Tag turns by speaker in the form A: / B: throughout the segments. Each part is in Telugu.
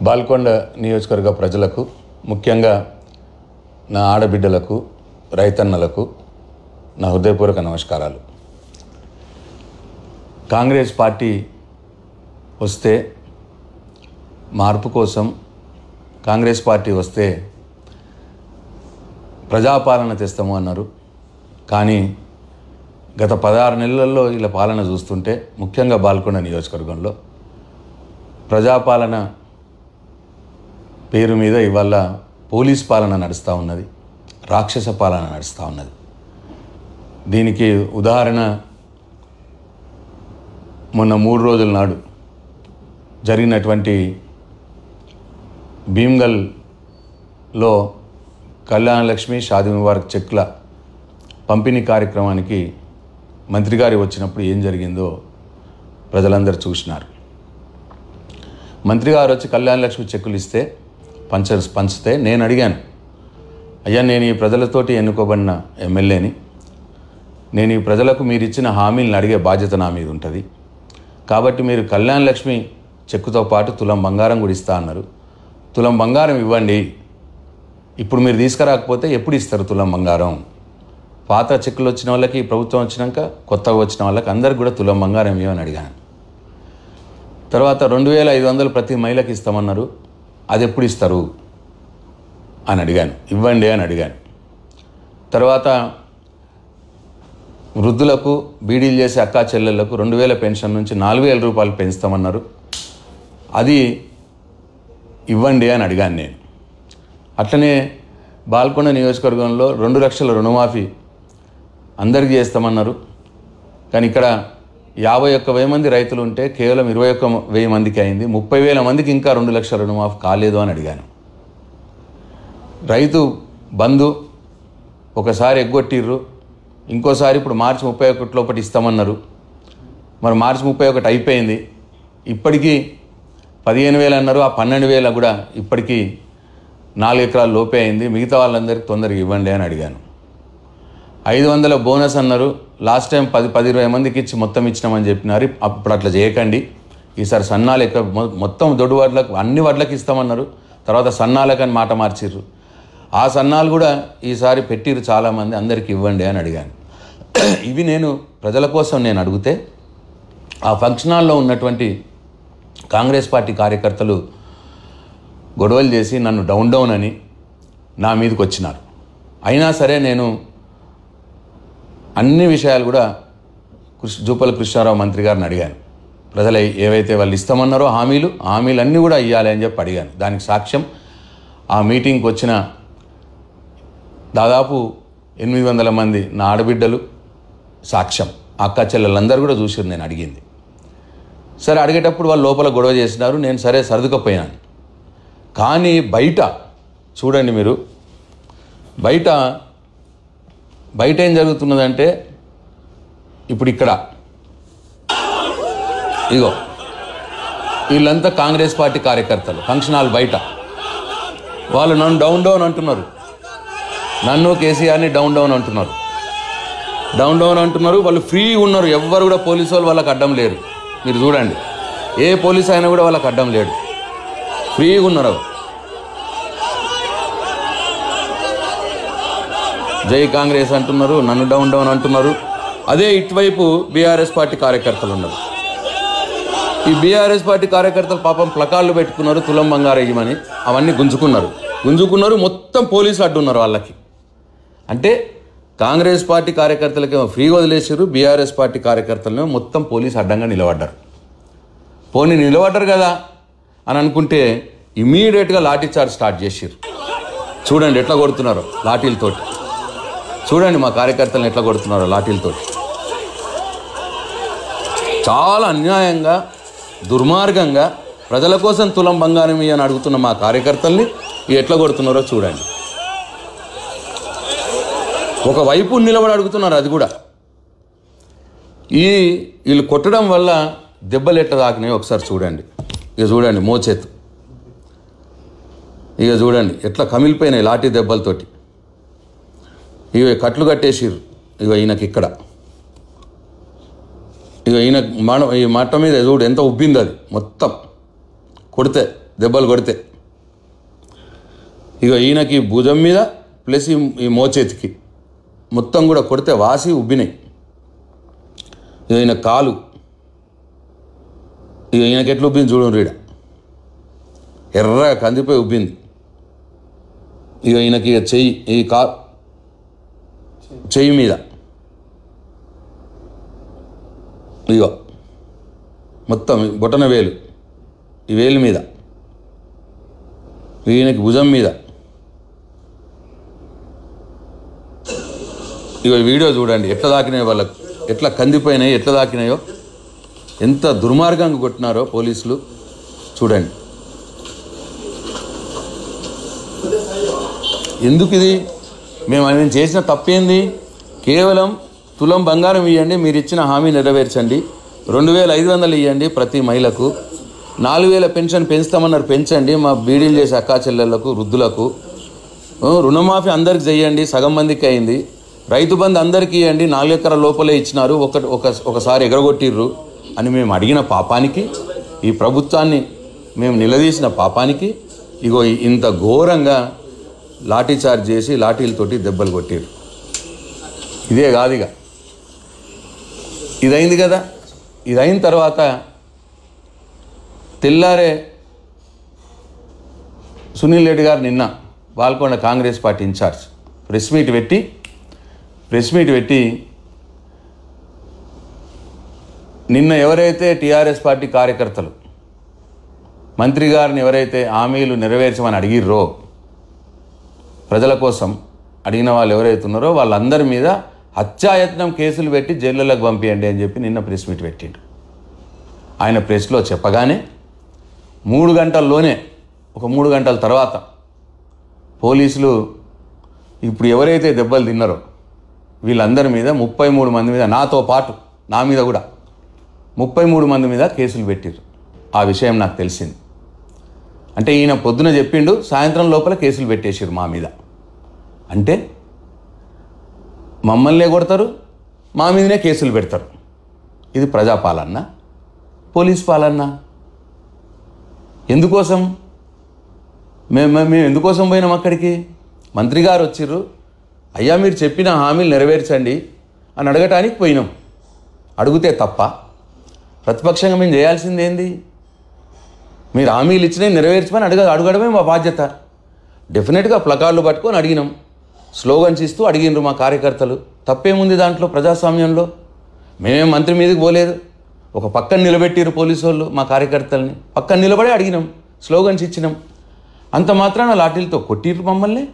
A: బాల్కొండ నియోజకవర్గ ప్రజలకు, ముఖ్యంగా నా ఆడబిడ్డలకు, రైతన్నలకు నా హృదయపూర్వక నమస్కారాలు. కాంగ్రెస్ పార్టీ వస్తే మార్పు కోసం, కాంగ్రెస్ పార్టీ వస్తే ప్రజాపాలన తెస్తాము అన్నారు. కానీ గత 16 నెలల్లో ఇలా పాలన చూస్తుంటే, ముఖ్యంగా బాల్కొండ నియోజకవర్గంలో ప్రజాపాలన పేరు మీద ఇవాళ పోలీస్ పాలన నడుస్తూ ఉన్నది, రాక్షస పాలన నడుస్తూ ఉన్నది. దీనికి ఉదాహరణ మొన్న 3 రోజుల నాడు జరిగినటువంటి భీమ్గల్లో కళ్యాణలక్ష్మి, షాదీ ముబారక్ చెక్ల పంపిణీ కార్యక్రమానికి మంత్రి గారు వచ్చినప్పుడు ఏం జరిగిందో ప్రజలందరూ చూసినారు. మంత్రి గారు వచ్చి కళ్యాణలక్ష్మి చెక్కులు ఇస్తే పంచితే నేను అడిగాను, అయ్యా నేను ఈ ప్రజలతోటి ఎన్నుకోబడిన ఎమ్మెల్యేని, నేను ఈ ప్రజలకు మీరు ఇచ్చిన హామీలను అడిగే బాధ్యత నా మీద ఉంటుంది. కాబట్టి మీరు కళ్యాణలక్ష్మి చెక్కుతో పాటు తులం బంగారం కూడా ఇస్తా అన్నారు. తులం బంగారం ఇవ్వండి. ఇప్పుడు మీరు తీసుకురాకపోతే ఎప్పుడు ఇస్తారు తులం బంగారం? పాత చెక్కులు వచ్చిన వాళ్ళకి, ప్రభుత్వం వచ్చినాక కొత్తగా వచ్చిన వాళ్ళకి అందరికి కూడా తులం బంగారం ఇవ్వని అడిగాను. తర్వాత 2500 ప్రతి మహిళకి ఇస్తామన్నారు. అది ఎప్పుడు ఇస్తారు అని అడిగాను. ఇవ్వండి అని అడిగాను. తర్వాత వృద్ధులకు, బీడీలు చేసే అక్కా చెల్లెళ్లకు 2000 పెన్షన్ నుంచి 4000 రూపాయలు పెంచుతామన్నారు. అది ఇవ్వండి అని అడిగాను నేను. అట్లనే బాల్కొండ నియోజకవర్గంలో 2 లక్షల రుణమాఫీ అందరికీ చేస్తామన్నారు. కానీ ఇక్కడ 51,000 మంది రైతులు ఉంటే కేవలం 21,000 మందికి అయింది. 30,000 మందికి ఇంకా 2 లక్షల రుణమాఫీ కాలేదు అని అడిగాను. రైతు బంధు ఒకసారి ఎగ్గొట్టిర్రు, ఇంకోసారి ఇప్పుడు మార్చి 31 లోపల ఇస్తామన్నారు. మరి మార్చి 31 అయిపోయింది, ఇప్పటికీ 15,000 అన్నారు. ఆ 12,000 కూడా ఇప్పటికీ 4 ఎకరాల లోపే అయింది. మిగతా వాళ్ళందరికీ తొందరగా ఇవ్వండి అని అడిగాను. 500 బోనస్ అన్నారు. లాస్ట్ టైం 10-20 మందికి ఇచ్చి మొత్తం ఇచ్చినామని చెప్పినారు. అప్పుడు అట్లా చేయకండి, ఈసారి సన్నాలు ఎక్కడ మొత్తం దొడ్డు వడ్లకు అన్ని వడ్లకి ఇస్తామన్నారు. తర్వాత సన్నాలకని మాట మార్చిర్రు. ఆ సన్నాలు కూడా ఈసారి పెట్టిర్రు చాలామంది, అందరికీ ఇవ్వండి అని అడిగాను. ఇవి నేను ప్రజల కోసం నేను అడిగితే ఆ ఫంక్షన్ హాల్లో ఉన్నటువంటి కాంగ్రెస్ పార్టీ కార్యకర్తలు గొడవలు చేసి నన్ను డౌన్ అని నా మీదకి వచ్చినారు. అయినా సరే నేను అన్ని విషయాలు కూడా జూపల్లి కృష్ణారావు మంత్రి గారిని అడిగాను. ప్రజలు ఏవైతే వాళ్ళు ఇస్తామన్నారో హామీలన్నీ కూడా ఇవ్వాలి అని చెప్పి అడిగాను. దానికి సాక్ష్యం ఆ మీటింగ్కి వచ్చిన దాదాపు 800 మంది నా ఆడబిడ్డలు సాక్ష్యం. అక్క చెల్లెలందరూ కూడా చూసారు నేను అడిగింది. సరే అడిగేటప్పుడు వాళ్ళు లోపల గొడవ చేసినారు. నేను సరే సర్దుకపోయాను. కానీ బయట చూడండి మీరు, బయట ఏం జరుగుతున్నదంటే, ఇప్పుడు ఇక్కడ ఇగో వీళ్ళంతా కాంగ్రెస్ పార్టీ కార్యకర్తలు ఫంక్షన్ హాల్ బయట వాళ్ళు నన్ను డౌన్ అంటున్నారు. నన్ను కేసీఆర్ని డౌన్ అంటున్నారు. వాళ్ళు ఫ్రీ ఉన్నారు. ఎవ్వరు కూడా పోలీసు వాళ్ళు వాళ్ళకి అడ్డం లేరు. మీరు చూడండి, ఏ పోలీసు అయినా కూడా వాళ్ళకి అడ్డం లేడు. ఫ్రీగా ఉన్నారు. జై కాంగ్రెస్ అంటున్నారు, నన్ను డౌన్ అంటున్నారు. అదే ఇటువైపు బీఆర్ఎస్ పార్టీ కార్యకర్తలు ఉన్నారు. ఈ బీఆర్ఎస్ పార్టీ కార్యకర్తలు పాపం ప్లకార్డులు పెట్టుకున్నారు, తులం బంగారం ఇవ్వమని. అవన్నీ గుంజుకున్నారు. మొత్తం పోలీసులు అడ్డున్నారు వాళ్ళకి. అంటే కాంగ్రెస్ పార్టీ కార్యకర్తలకేమో ఫ్రీగా వదిలేసారు, బీఆర్ఎస్ పార్టీ కార్యకర్తలను మొత్తం పోలీసు అడ్డంగా నిలబడ్డారు. పోనీ నిలబడ్డారు కదా అని అనుకుంటే ఇమీడియట్గా లాఠీ చార్జ్ స్టార్ట్ చేసారు. చూడండి ఎట్లా కొడుతున్నారో లాఠీలతోటి. చూడండి మా కార్యకర్తలను ఎట్లా కొడుతున్నారో లాఠీలతోటి. చాలా అన్యాయంగా, దుర్మార్గంగా ప్రజల కోసం తులం బంగారం అని అడుగుతున్న మా కార్యకర్తల్ని ఎట్లా కొడుతున్నారో చూడండి. ఒకవైపు నిలబడి అడుగుతున్నారు. అది కూడా వీళ్ళు కొట్టడం వల్ల దెబ్బలు ఎట్లా తాకినాయో ఒకసారి చూడండి. ఇక చూడండి మోచేతు, ఇక చూడండి ఎట్లా కమిలిపోయినాయి లాఠీ దెబ్బలతోటి. ఇక కట్లు కట్టేసిర్రు. ఇక ఈయనకి ఇక్కడ, ఇక ఈయన ఈ మట్ట మీద చూడు ఎంత ఉబ్బింది. అది మొత్తం కొడితే దెబ్బలు కొడితే. ఇక ఈయనకి భుజం మీద ప్లస్ ఈ మోచేతికి మొత్తం కూడా కొడితే వాసి ఉబ్బినాయి. ఇక ఈయన కాలు, ఇక ఈయనకి ఎట్లా ఉబ్బింది చూడండి, ఈడ ఎర్రగా కందిపోయి ఉబ్బింది. ఇక ఈయనకి ఇక చెయ్యి, ఈ చెయ్యి మీద ఇగో మొత్తం బొటన వేలు, ఈ వేలు మీద, ఈయనకి భుజం మీద. ఇగో వీడియో చూడండి ఎట్లా తాకినాయో, వాళ్ళకు ఎట్లా కందిపోయినాయి, ఎట్లా తాకినాయో, ఎంత దుర్మార్గంగా కొట్టినారో పోలీసులు చూడండి. ఎందుకు ఇది? మేము చేసిన తప్పేంది? కేవలం తులం బంగారం ఇవ్వండి, మీరు ఇచ్చిన హామీ నెరవేర్చండి, 2500 ఇవ్వండి ప్రతి మహిళకు, 4000 పెన్షన్ పెంచుతామన్నారు పెంచండి, మా బీడీలు చేసే అక్కా చెల్లెళ్లకు, వృద్ధులకు, రుణమాఫీ అందరికి చేయండి, సగం మందికి అయింది, రైతు బంధు అందరికీ ఇవ్వండి, 4 ఎకరాల లోపలే ఇచ్చినారు, ఒకసారి ఎగరగొట్టిర్రు అని మేము అడిగిన పాపానికి, ఈ ప్రభుత్వాన్ని మేము నిలదీసిన పాపానికి ఇగో ఇంత ఘోరంగా లాఠీ చార్జ్ చేసి లాఠీలతోటి దెబ్బలు కొట్టిర్రు. ఇదే కాదు, ఇక ఇదైంది కదా. ఇదైన తర్వాత తెల్లారే సునీల్ రెడ్డి గారు నిన్న Balkonda Congress party in-charge press meet పెట్టి నిన్న ఎవరైతే టీఆర్ఎస్ పార్టీ కార్యకర్తలు మంత్రి గారిని ఎవరైతే హామీలు నెరవేర్చమని అడిగిర్రో, ప్రజల కోసం అడిగిన వాళ్ళు ఎవరైతే ఉన్నారో వాళ్ళందరి మీద హత్యాయత్నం కేసులు పెట్టి జైళ్ళలోకి పంపించండి అని చెప్పి నిన్న ప్రెస్ మీట్ పెట్టిండు. ఆయన ప్రెస్లో చెప్పగానే 3 గంటల్లోనే, ఒక 3 గంటల తర్వాత పోలీసులు ఇప్పుడు ఎవరైతే దెబ్బలు తిన్నారో వీళ్ళందరి మీద 33 మంది మీద, నాతో పాటు నా మీద కూడా 33 మంది మీద కేసులు పెట్టిర్రు. ఆ విషయం నాకు తెలిసింది. అంటే ఈయన పొద్దున చెప్పిండు, సాయంత్రం లోపల కేసులు పెట్టేసారు మా మీద. అంటే మమ్మల్నే కొడతారు, మా మీదనే కేసులు పెడతారు. ఇది ప్రజాపాలన, పోలీస్ పాలన? ఎందుకోసం మేము ఎందుకోసం పోయినాం అక్కడికి? మంత్రి గారు వచ్చిర్రు, అయ్యా మీరు చెప్పిన హామీలు నెరవేర్చండి అని అడగటానికి పోయినాం. అడిగితే తప్ప? ప్రతిపక్షంగా మేము చేయాల్సింది ఏంది? మీరు హామీలు ఇచ్చినవి నెరవేర్చమని అడగడమే మా బాధ్యత. డెఫినెట్గా ప్లకార్డులు పట్టుకొని అడిగినాం, స్లోగన్స్ ఇస్తూ అడిగినారు మా కార్యకర్తలు. తప్పేముంది దాంట్లో? ప్రజాస్వామ్యంలో మేమేం మంత్రి మీదకి పోలేదు. ఒక పక్కన నిలబెట్టిరు పోలీసు వాళ్ళు మా కార్యకర్తల్ని, పక్కన నిలబడి అడిగినాం, స్లోగన్స్ ఇచ్చినాం. అంత మాత్రాన లాఠీలతో కొట్టిర్రు మమ్మల్ని.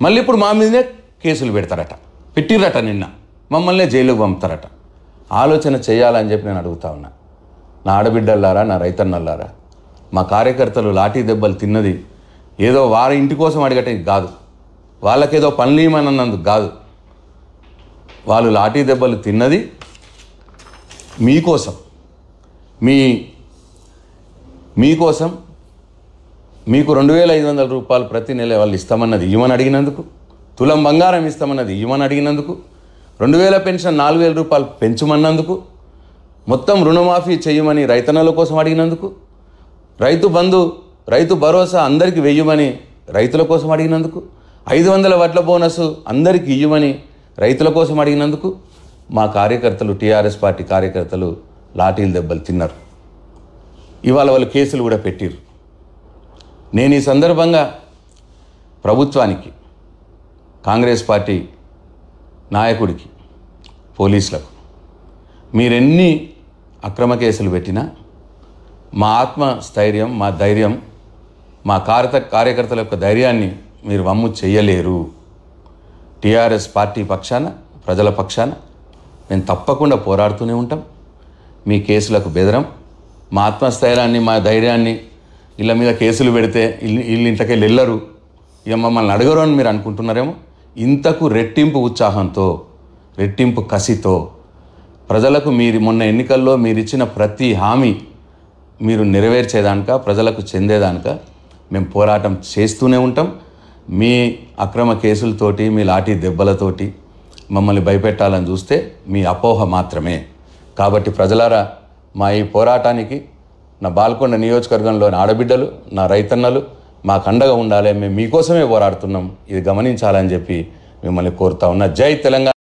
A: మళ్ళీ ఇప్పుడు మా మీదనే కేసులు పెడతారట, పెట్టిర్రట నిన్న, మమ్మల్ని జైలుకు పంపుతారట. ఆలోచన చేయాలని చెప్పి నేను అడుగుతా ఉన్నా. నా ఆడబిడ్డల్లారా, నా రైతన్నల్లారా, మా కార్యకర్తలు లాఠీ దెబ్బలు తిన్నది ఏదో వారి ఇంటి కోసం అడగటానికి కాదు, వాళ్ళకేదో పనులేమన్నందుకు కాదు. వాళ్ళు లాఠీ దెబ్బలు తిన్నది మీకోసం, మీకోసం. మీకు 2500 రూపాయలు ప్రతి నెల వాళ్ళు ఇస్తామన్నది ఇవ్వమని అడిగినందుకు, తులం బంగారం ఇస్తామన్నది ఇవ్వమని అడిగినందుకు, 2000 పెన్షన్ 4000 రూపాయలు పెంచమన్నందుకు, మొత్తం రుణమాఫీ చేయమని రైతన్నల కోసం అడిగినందుకు, రైతు బంధు, రైతు భరోసా అందరికీ వెయ్యమని రైతుల కోసం అడిగినందుకు, 500 వడ్ల బోనస్ అందరికీ ఇవ్వమని రైతుల కోసం అడిగినందుకు మా కార్యకర్తలు, టీఆర్ఎస్ పార్టీ కార్యకర్తలు లాఠీలు దెబ్బలు తిన్నారు. ఇవాళ వాళ్ళు కేసులు కూడా పెట్టిర్రు. నేను ఈ సందర్భంగా ప్రభుత్వానికి, కాంగ్రెస్ పార్టీ నాయకుడికి, పోలీసులకు, మీరెన్ని అక్రమ కేసులు పెట్టినా మా ఆత్మస్థైర్యం, మా ధైర్యం, మా కార్యకర్తల యొక్క ధైర్యాన్ని మీరు వమ్ము చేయలేరు. టీఆర్ఎస్ పార్టీ పక్షాన, ప్రజల పక్షాన మేము తప్పకుండా పోరాడుతూనే ఉంటాం. మీ కేసులకు బెదరం. మా ఆత్మస్థైర్యాన్ని, మా ధైర్యాన్ని ఇళ్ళ మీద కేసులు పెడితే వీళ్ళు ఇంట్లోకెళ్ళి వెళ్ళరు, ఇక మమ్మల్ని అడగరు అని మీరు అనుకుంటున్నారేమో. ఇంతకు రెట్టింపు ఉత్సాహంతో, రెట్టింపు కసితో ప్రజలకు మీరు మొన్న ఎన్నికల్లో మీరు ఇచ్చిన ప్రతి హామీ మీరు నెరవేర్చేదానిక, ప్రజలకు చెందేదానిక మేము పోరాటం చేస్తూనే ఉంటాం. మీ అక్రమ కేసులతోటి, మీ లాఠీ దెబ్బలతోటి మమ్మల్ని భయపెట్టాలని చూస్తే మీ అపోహ మాత్రమే. కాబట్టి ప్రజలారా, మా ఈ పోరాటానికి నా బాల్కొండ నియోజకవర్గంలోని ఆడబిడ్డలు, నా రైతన్నలు మాకు అండగా ఉండాలి, మేము మీకోసమే పోరాడుతున్నాం, ఇది గమనించాలని చెప్పి మిమ్మల్ని కోరుతా ఉన్నా. జై తెలంగాణ.